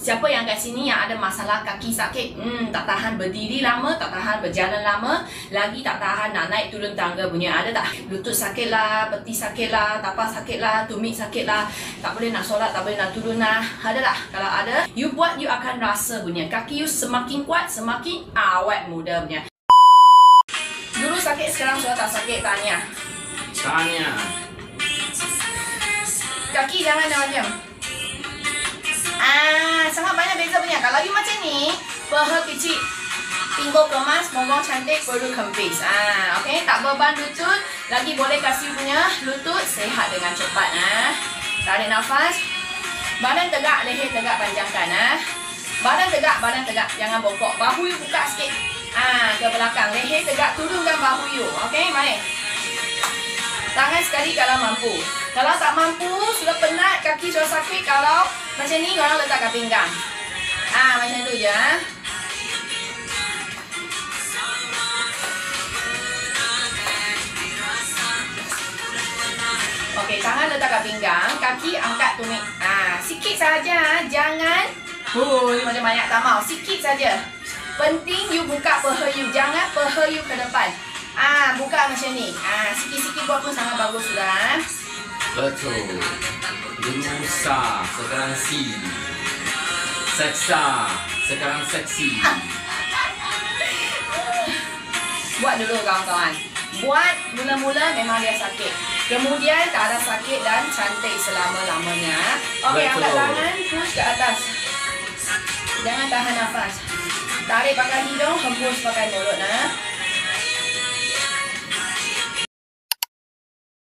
Siapa yang kat sini yang ada masalah kaki sakit, tak tahan berdiri lama, tak tahan berjalan lama, lagi tak tahan nak naik turun tangga punya, ada tak? Lutut sakit lah, peti sakit lah, tapak sakit lah, tumit sakit lah, tak boleh nak solat, tak boleh nak turun lah, ada tak? Kalau ada, you buat, you akan rasa punya kaki you semakin kuat, semakin awet muda punya. Dulu sakit, sekarang sudah tak sakit, tanya. Kaki jangan macam sangat banyak beza punya. Kalau you macam ni, paha kecil, pinggul kemas, mongol cantik, perut kempis. Okay, tak beban lutut, lagi boleh kasih punya lutut sehat dengan cepat. Tarik nafas, badan tegak, leher tegak, panjangkan. Badan tegak, jangan bongkok. Bahu you buka sikit, ke belakang, leher tegak, turunkan bahu you. Okay, mari. Tangan sekali kalau mampu. Kalau tak mampu, sudah penat, kaki sudah sakit, kalau macam ni, korang letak kat pinggang. Macam tu je. Okey, tangan letak kat pinggang, kaki angkat tumit. Sikit saja, jangan macam banyak, tak mau. Sikit saja. Penting you buka paha you, jangan paha you ke depan. Buka macam ni. Sikit-sikit buat pun sangat bagus sudah. Betul. Dulu sa, sekarang si. Seksa, sekarang seksi. Buat dulu kawan-kawan. Buat mula-mula memang dia sakit. Kemudian tak ada sakit dan cantik selama-lamanya. Okey, angkat tangan, push ke atas. Jangan tahan nafas. Tarik pakai hidung, hembus pakai mulut.